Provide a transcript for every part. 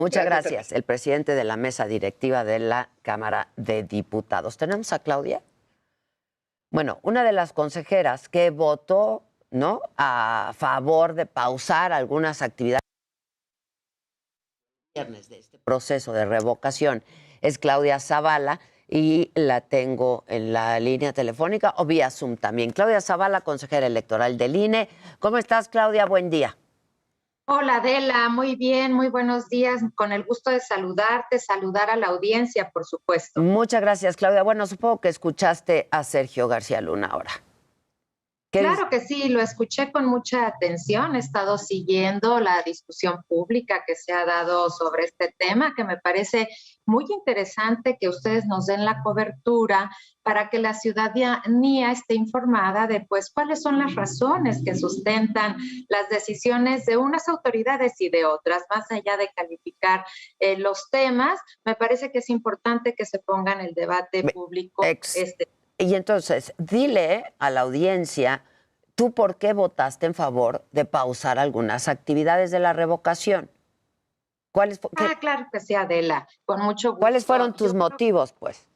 Muchas Gracias. gracias. El presidente de la mesa directiva de la Cámara de Diputados. ¿Tenemos a Claudia? Bueno, una de las consejeras que votó, ¿no?, a favor de pausar algunas actividades de este proceso de revocación es Claudia Zavala y la tengo en la línea telefónica o vía Zoom también. Claudia Zavala, consejera electoral del INE. ¿Cómo estás, Claudia? Buen día. Hola Adela, muy bien, muy buenos días. Con el gusto de saludarte, saludar a la audiencia, por supuesto. Muchas gracias, Claudia. Bueno, supongo que escuchaste a Sergio García Luna ahora. Claro que sí, lo escuché con mucha atención. He estado siguiendo la discusión pública que se ha dado sobre este tema, que me parece muy interesante que ustedes nos den la cobertura para que la ciudadanía esté informada de pues cuáles son las razones que sustentan las decisiones de unas autoridades y de otras. Más allá de calificar los temas, me parece que es importante que se ponga en el debate público Y entonces, dile a la audiencia, ¿tú por qué votaste en favor de pausar algunas actividades de la revocación? Claro que sí, Adela, con mucho gusto. ¿Cuáles fueron tus motivos, pues?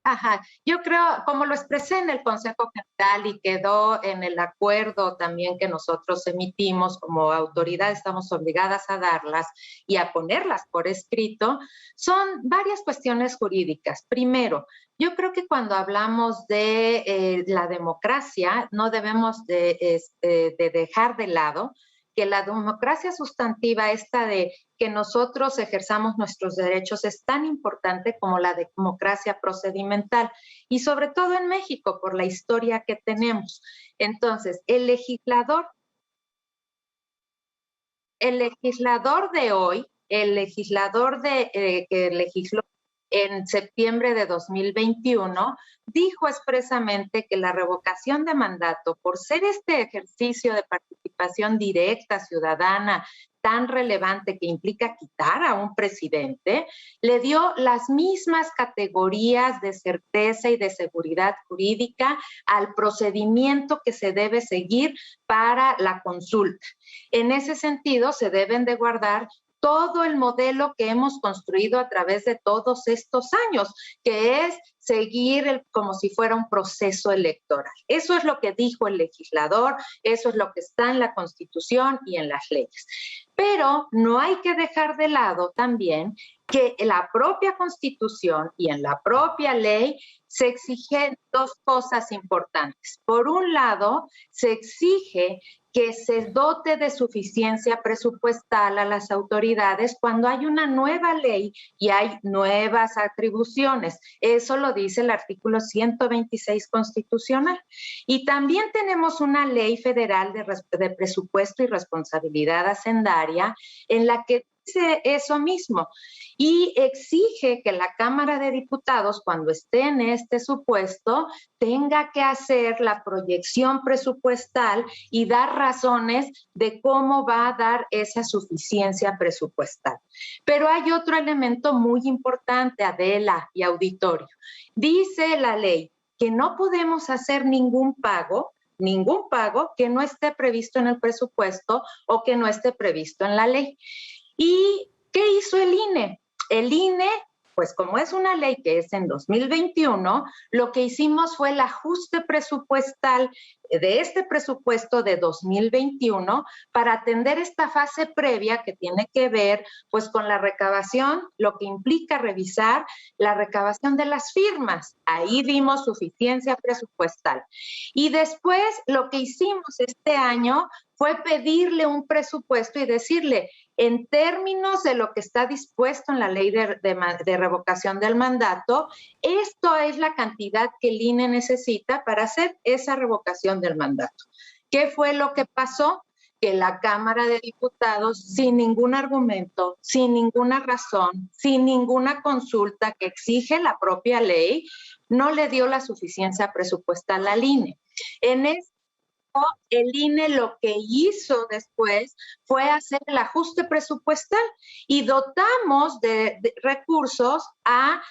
Ajá, yo creo, como lo expresé en el Consejo General y quedó en el acuerdo también que nosotros emitimos como autoridad, estamos obligadas a darlas y a ponerlas por escrito, son varias cuestiones jurídicas. Primero, yo creo que cuando hablamos de la democracia, no debemos de dejar de lado que la democracia sustantiva, esta de que nosotros ejerzamos nuestros derechos, es tan importante como la democracia procedimental, y sobre todo en México, por la historia que tenemos. Entonces, el legislador de hoy, el legislador que legisló en septiembre de 2021, dijo expresamente que la revocación de mandato, por ser este ejercicio de participación directa ciudadana tan relevante que implica quitar a un presidente, le dio las mismas categorías de certeza y de seguridad jurídica al procedimiento que se debe seguir para la consulta. En ese sentido, se deben de guardar todo el modelo que hemos construido a través de todos estos años, que es seguir como si fuera un proceso electoral. Eso es lo que dijo el legislador, eso es lo que está en la Constitución y en las leyes. Pero no hay que dejar de lado también que en la propia Constitución y en la propia ley se exigen dos cosas importantes. Por un lado, se exige que se dote de suficiencia presupuestal a las autoridades cuando hay una nueva ley y hay nuevas atribuciones. Eso lo dice el artículo 126 constitucional. Y también tenemos una ley federal de presupuesto y responsabilidad hacendaria en la que dice eso mismo y exige que la Cámara de Diputados, cuando esté en este supuesto, tenga que hacer la proyección presupuestal y dar razones de cómo va a dar esa suficiencia presupuestal. Pero hay otro elemento muy importante, Adela y auditorio. Dice la ley que no podemos hacer ningún pago que no esté previsto en el presupuesto o que no esté previsto en la ley. ¿Y qué hizo el INE? El INE, pues como es una ley que es en 2021, lo que hicimos fue el ajuste presupuestal de este presupuesto de 2021 para atender esta fase previa que tiene que ver pues con la recabación, lo que implica revisar la recabación de las firmas. Ahí vimos suficiencia presupuestal. Y después lo que hicimos este año fue pedirle un presupuesto y decirle, en términos de lo que está dispuesto en la ley de revocación del mandato, esto es la cantidad que el INE necesita para hacer esa revocación del mandato. ¿Qué fue lo que pasó? Que la Cámara de Diputados, sin ningún argumento, sin ninguna razón, sin ninguna consulta que exige la propia ley, no le dio la suficiencia presupuestal al INE. En el INE lo que hizo después fue hacer el ajuste presupuestal y dotamos de recursos a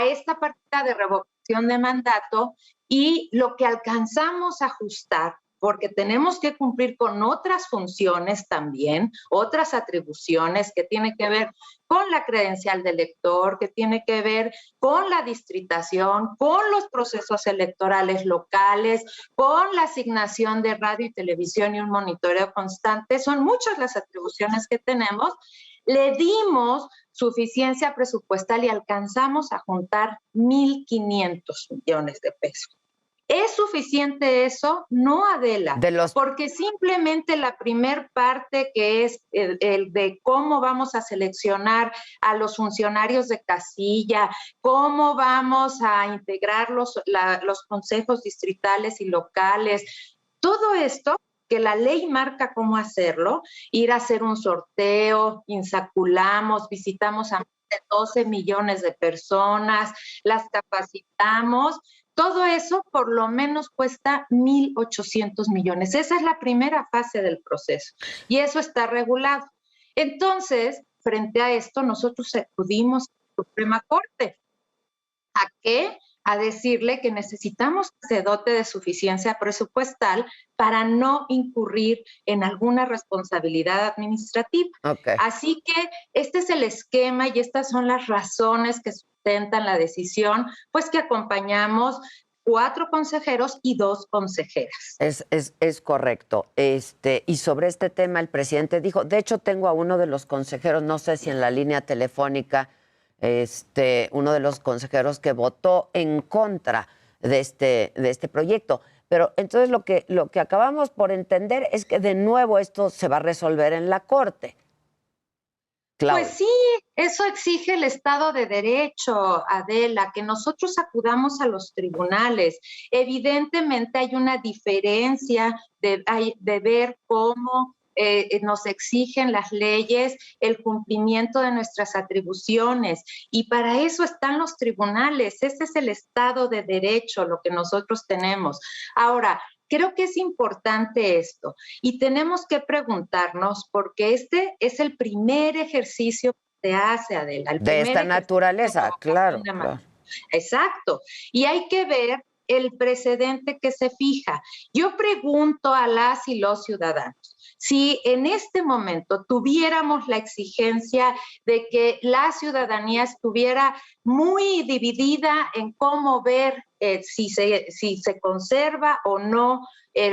esta partida de revocación de mandato, y lo que alcanzamos a ajustar porque tenemos que cumplir con otras funciones también, otras atribuciones que tienen que ver con la credencial del elector, que tiene que ver con la distritación, con los procesos electorales locales, con la asignación de radio y televisión y un monitoreo constante. Son muchas las atribuciones que tenemos. Le dimos suficiencia presupuestal y alcanzamos a juntar 1,500 millones de pesos. ¿Es suficiente eso? No, Adela, porque simplemente la primer parte, que es el de cómo vamos a seleccionar a los funcionarios de casilla, cómo vamos a integrar los consejos distritales y locales, todo esto que la ley marca cómo hacerlo, ir a hacer un sorteo, insaculamos, visitamos a más de 12 millones de personas, las capacitamos. Todo eso por lo menos cuesta 1,800 millones. Esa es la primera fase del proceso y eso está regulado. Entonces, frente a esto, nosotros acudimos a la Suprema Corte. ¿A qué? A decirle que necesitamos que se dote de suficiencia presupuestal para no incurrir en alguna responsabilidad administrativa. Okay. Así que este es el esquema y estas son las razones que sustentan la decisión, pues que acompañamos 4 consejeros y 2 consejeras. Es correcto. Y sobre este tema el presidente dijo, de hecho tengo a uno de los consejeros, no sé si en la línea telefónica, uno de los consejeros que votó en contra de este proyecto. Pero entonces lo que acabamos por entender es que de nuevo esto se va a resolver en la Corte. Claudia. Pues sí, eso exige el Estado de Derecho, Adela, que nosotros acudamos a los tribunales. Evidentemente hay una diferencia de ver cómo nos exigen las leyes el cumplimiento de nuestras atribuciones, y para eso están los tribunales. Ese es el Estado de Derecho, lo que nosotros tenemos. Ahora, creo que es importante esto y tenemos que preguntarnos, porque este es el primer ejercicio que se hace, Adela. De esta naturaleza, claro. Exacto. Y hay que ver el precedente que se fija. Yo pregunto a las y los ciudadanos, si en este momento tuviéramos la exigencia de que la ciudadanía estuviera muy dividida en cómo ver si se conserva o no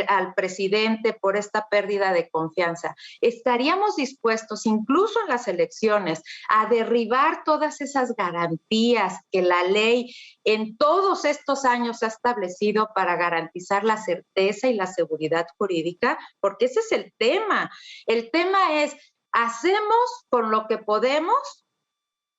al presidente por esta pérdida de confianza, ¿estaríamos dispuestos, incluso en las elecciones, a derribar todas esas garantías que la ley en todos estos años ha establecido para garantizar la certeza y la seguridad jurídica? Porque ese es el tema. El tema es, hacemos con lo que podemos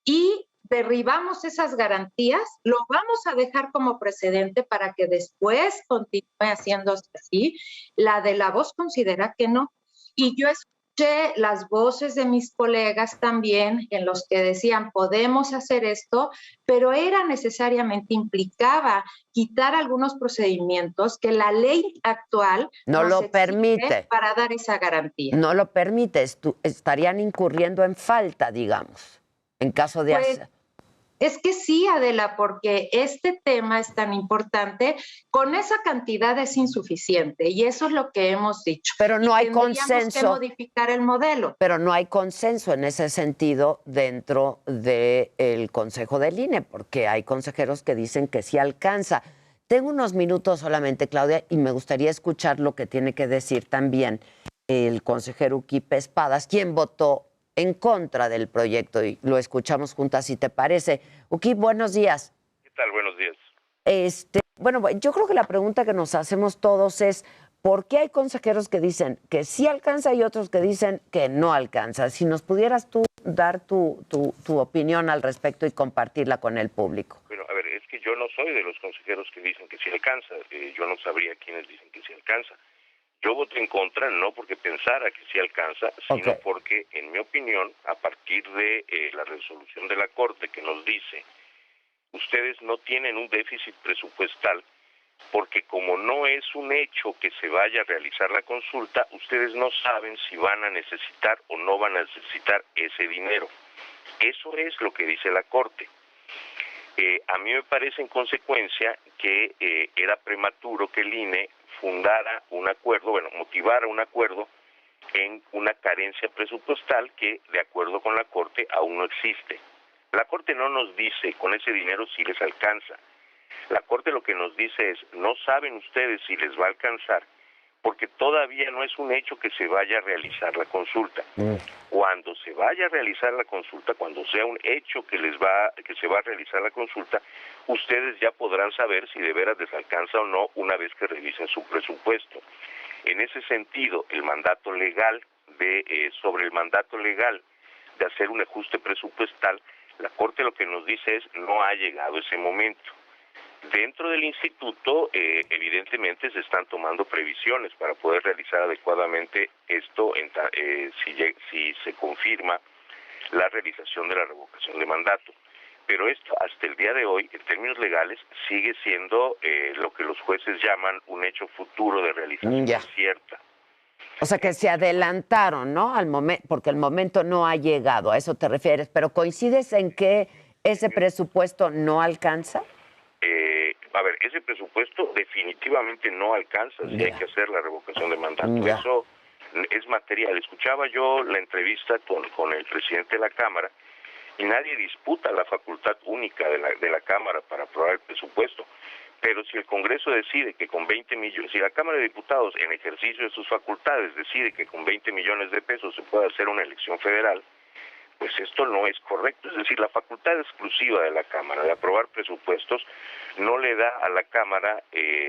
y derribamos esas garantías, lo vamos a dejar como precedente para que después continúe haciéndose así. La de la voz considera que no. Y yo escuché las voces de mis colegas también en los que decían, podemos hacer esto, pero era necesariamente, implicaba quitar algunos procedimientos que la ley actual no lo permite para dar esa garantía. No lo permite, estarían incurriendo en falta, digamos, en caso de hacer. Es que sí, Adela, porque este tema es tan importante, con esa cantidad es insuficiente y eso es lo que hemos dicho. Pero no hay consenso. Tendríamos que modificar el modelo. Pero no hay consenso en ese sentido dentro del Consejo del INE, porque hay consejeros que dicen que sí alcanza. Tengo unos minutos solamente, Claudia, y me gustaría escuchar lo que tiene que decir también el consejero Uquipe Espadas, quien votó en contra del proyecto, y lo escuchamos juntas, si te parece. Uquipe, buenos días. ¿Qué tal? Buenos días. Bueno, yo creo que la pregunta que nos hacemos todos es, ¿por qué hay consejeros que dicen que sí alcanza y otros que dicen que no alcanza? Si nos pudieras tú dar tu opinión al respecto y compartirla con el público. Bueno, a ver, es que yo no soy de los consejeros que dicen que sí alcanza. Yo no sabría quiénes dicen que sí alcanza. Yo voté en contra no porque pensara que sí alcanza, sino porque, en mi opinión, a partir de la resolución de la Corte que nos dice, ustedes no tienen un déficit presupuestal, porque como no es un hecho que se vaya a realizar la consulta, ustedes no saben si van a necesitar o no van a necesitar ese dinero. Eso es lo que dice la Corte. A mí me parece, en consecuencia, que era prematuro que el INE fundara un acuerdo, bueno, motivara un acuerdo en una carencia presupuestal que, de acuerdo con la Corte, aún no existe. La Corte no nos dice con ese dinero si les alcanza. La Corte lo que nos dice es, no saben ustedes si les va a alcanzar, porque todavía no es un hecho que se vaya a realizar la consulta. Cuando se vaya a realizar la consulta, cuando sea un hecho que se va a realizar la consulta, ustedes ya podrán saber si de veras les alcanza o no una vez que revisen su presupuesto. En ese sentido, el mandato legal sobre el mandato legal de hacer un ajuste presupuestal, la Corte lo que nos dice es no ha llegado ese momento. Dentro del instituto, evidentemente, se están tomando previsiones para poder realizar adecuadamente esto si se confirma la realización de la revocación de mandato. Pero esto, hasta el día de hoy, en términos legales, sigue siendo lo que los jueces llaman un hecho futuro de realización cierta. O sea, que se adelantaron, ¿no? Porque el momento no ha llegado, a eso te refieres. Pero ¿coincides en que ese presupuesto no alcanza? A ver, ese presupuesto definitivamente no alcanza si hay que hacer la revocación de mandato. Eso es material. Escuchaba yo la entrevista con el presidente de la Cámara y nadie disputa la facultad única de la Cámara para aprobar el presupuesto. Pero si el Congreso decide que con 20 millones, si la Cámara de Diputados en ejercicio de sus facultades decide que con 20 millones de pesos se puede hacer una elección federal, pues esto no es correcto. Es decir, la facultad exclusiva de la Cámara de aprobar presupuestos no le da a la Cámara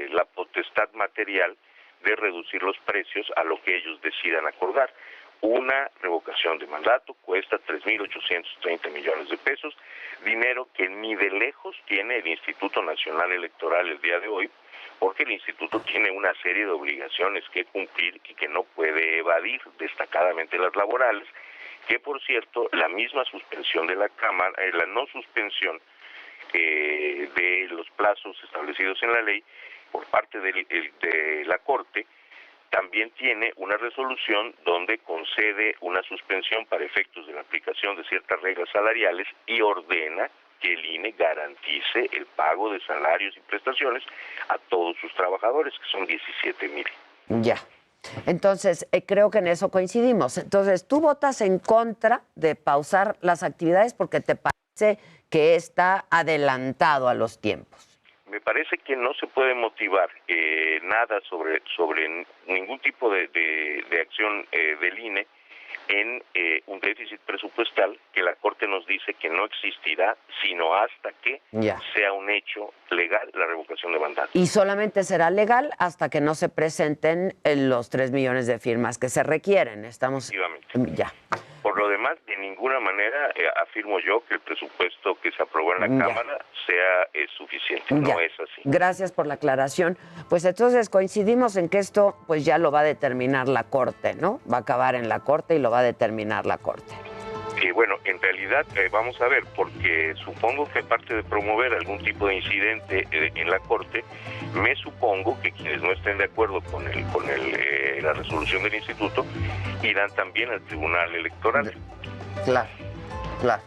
la potestad material de reducir los precios a lo que ellos decidan acordar. Una revocación de mandato cuesta 3.830 millones de pesos, dinero que ni de lejos tiene el Instituto Nacional Electoral el día de hoy, porque el Instituto tiene una serie de obligaciones que cumplir y que no puede evadir, destacadamente las laborales, que por cierto, la misma suspensión de la Cámara, la no suspensión de los plazos establecidos en la ley por parte de la Corte, también tiene una resolución donde concede una suspensión para efectos de la aplicación de ciertas reglas salariales y ordena que el INE garantice el pago de salarios y prestaciones a todos sus trabajadores, que son 17,000. Ya. Entonces, creo que en eso coincidimos. Entonces, tú votas en contra de pausar las actividades porque te parece que está adelantado a los tiempos. Me parece que no se puede motivar nada sobre ningún tipo de acción del INE en un déficit presupuestal que la Corte nos dice que no existirá sino hasta que sea un hecho legal la revocación de mandato. Y solamente será legal hasta que no se presenten los 3 millones de firmas que se requieren. Estamos... Ya. Por lo demás, de ninguna manera afirmo yo que el presupuesto que se aprobó en la Cámara sea suficiente. No es así. Gracias por la aclaración. Pues entonces coincidimos en que esto pues ya lo va a determinar la Corte, ¿no? Va a acabar en la Corte y lo va a determinar la Corte. Bueno, en realidad vamos a ver, porque supongo que aparte de promover algún tipo de incidente en la Corte, me supongo que quienes no estén de acuerdo con la resolución del Instituto irán también al Tribunal Electoral. Claro.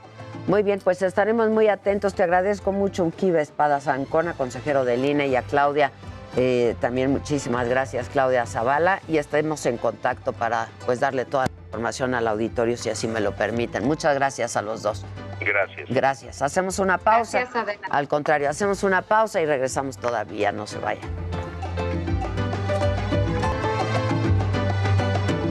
Muy bien, pues estaremos muy atentos. Te agradezco mucho, Uquiba Espadas Ancona, consejero del INE, y a Claudia. También muchísimas gracias, Claudia Zavala, y estaremos en contacto para pues darle toda la información al auditorio, si así me lo permiten. Muchas gracias a los dos. Gracias. Hacemos una pausa. Gracias, Adela. Al contrario, hacemos una pausa y regresamos todavía. No se vayan.